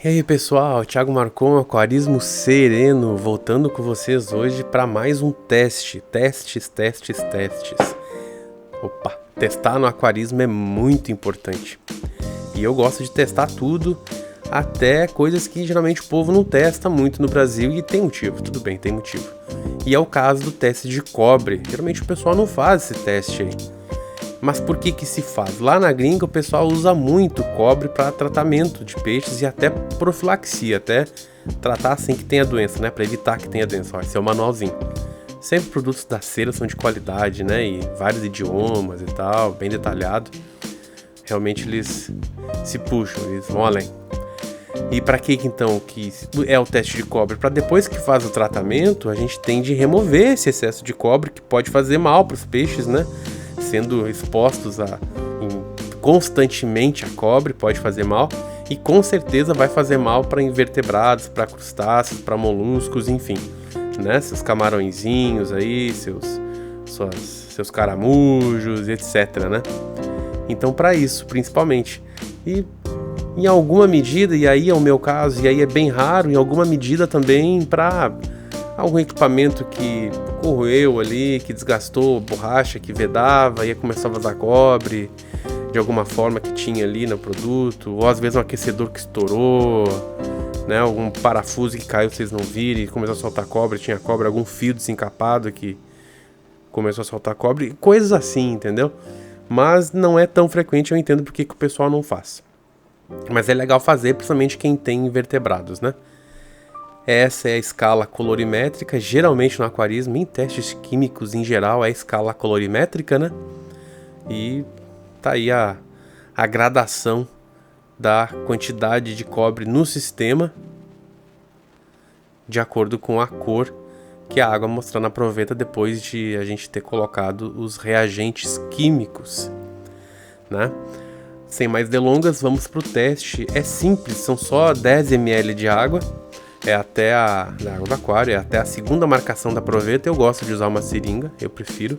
E aí pessoal, Thiago Marcon, Aquarismo Sereno, voltando com vocês hoje para mais um teste. Testes. Opa, testar no aquarismo é muito importante. E eu gosto de testar tudo, até coisas que geralmente o povo não testa muito no Brasil e tem motivo, tudo bem, tem motivo. E é o caso do teste de cobre. Geralmente o pessoal não faz esse teste aí. Mas por que se faz? Lá na gringa o pessoal usa muito cobre para tratamento de peixes e até profilaxia, até tratar sem que tenha doença, né? Para evitar que tenha doença. Ó, esse é o manualzinho. Sempre produtos da cera são de qualidade, né? E vários idiomas e tal, bem detalhado. Realmente eles se puxam, eles vão além. E para que então que é o teste de cobre? Para depois que faz o tratamento, a gente tem de remover esse excesso de cobre que pode fazer mal para os peixes, né? Sendo expostos constantemente a cobre, pode fazer mal, e com certeza vai fazer mal para invertebrados, para crustáceos, para moluscos, enfim, né? Seus camarõezinhos aí, seus caramujos, etc, né? Então para isso, principalmente. E em alguma medida, e aí é o meu caso, e aí é bem raro, em alguma medida também para algum equipamento que corroeu ali, que desgastou borracha, que vedava, ia começar a vazar cobre de alguma forma que tinha ali no produto, ou às vezes um aquecedor que estourou, né, algum parafuso que caiu, vocês não viram e começou a soltar cobre, tinha cobre, algum fio desencapado que começou a soltar cobre, coisas assim, entendeu? Mas não é tão frequente, eu entendo porque que o pessoal não faz. Mas é legal fazer, principalmente quem tem invertebrados, né? Essa é a escala colorimétrica, geralmente no aquarismo, em testes químicos em geral, é a escala colorimétrica, né? E tá aí a gradação da quantidade de cobre no sistema, de acordo com a cor que a água mostrar na proveta depois de a gente ter colocado os reagentes químicos, né? Sem mais delongas, vamos para o teste. É simples, são só 10 ml de água. É até na água do aquário, é até a segunda marcação da proveta. Eu gosto de usar uma seringa, eu prefiro.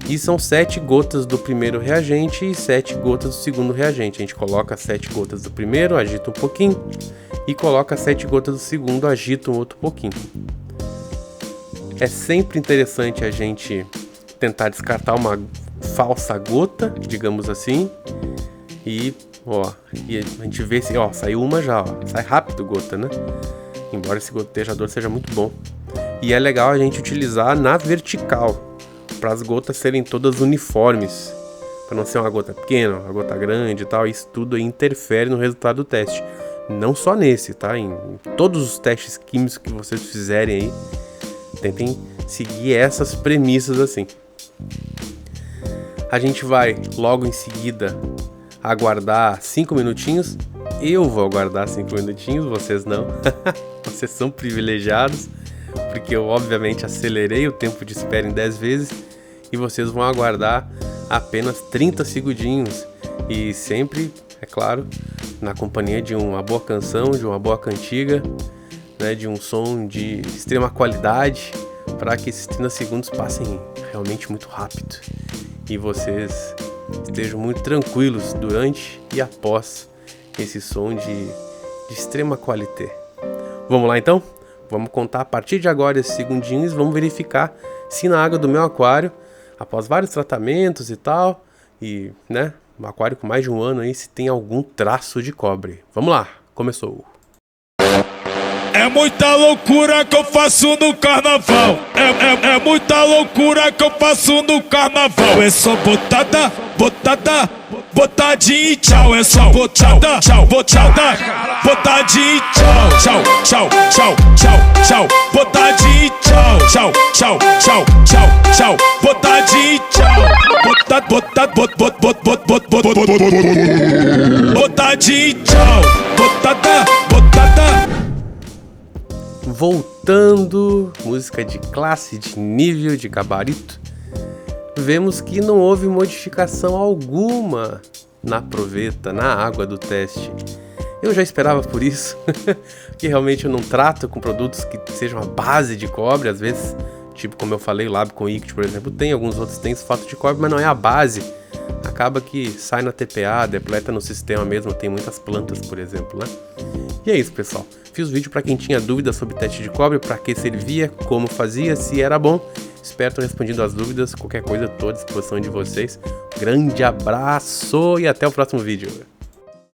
E são 7 gotas do primeiro reagente e 7 gotas do segundo reagente. A gente coloca 7 gotas do primeiro, agita um pouquinho, e coloca 7 gotas do segundo, agita um outro pouquinho. É sempre interessante a gente tentar descartar uma falsa gota, digamos assim. E a gente vê se, saiu uma já, sai rápido gota, né? Embora esse gotejador seja muito bom. E é legal a gente utilizar na vertical, para as gotas serem todas uniformes, para não ser uma gota pequena, uma gota grande e tal. Isso tudo aí interfere no resultado do teste. Não só nesse, tá? Em todos os testes químicos que vocês fizerem aí, tentem seguir essas premissas assim. A gente vai logo em seguida aguardar 5 minutinhos. Eu vou aguardar 5 minutinhos, vocês não. Vocês são privilegiados, porque eu obviamente acelerei o tempo de espera em 10 vezes e vocês vão aguardar apenas 30 segundinhos. E sempre, é claro, na companhia de uma boa canção, de uma boa cantiga, né, de um som de extrema qualidade, para que esses 30 segundos passem realmente muito rápido e vocês estejam muito tranquilos durante e após esse som de extrema qualité. Vamos lá então? Vamos contar a partir de agora esses segundinhos, vamos verificar se na água do meu aquário, após vários tratamentos e tal, e né, um aquário com mais de um ano aí, se tem algum traço de cobre. Vamos lá, começou! É muita loucura que eu faço no carnaval. É muita loucura que eu faço no carnaval. É só botada, botadinha e tchau. É só botada, botadinha e tchau. Botadinha e tchau. Botadinha e tchau. Botadinha e tchau. Botada. Voltando, música de classe, de nível, de gabarito, vemos que não houve modificação alguma na proveta, na água do teste. Eu já esperava por isso, que realmente eu não trato com produtos que sejam a base de cobre, às vezes, tipo como eu falei, o Lab com Ict, por exemplo, tem, alguns outros têm sulfato de cobre, mas não é a base. Acaba que sai na TPA, depleta no sistema mesmo, tem muitas plantas, por exemplo, né? E é isso, pessoal. Fiz o vídeo para quem tinha dúvidas sobre teste de cobre, para que servia, como fazia, se era bom. Espero ter respondido as dúvidas. Qualquer coisa, estou à disposição de vocês. Grande abraço e até o próximo vídeo.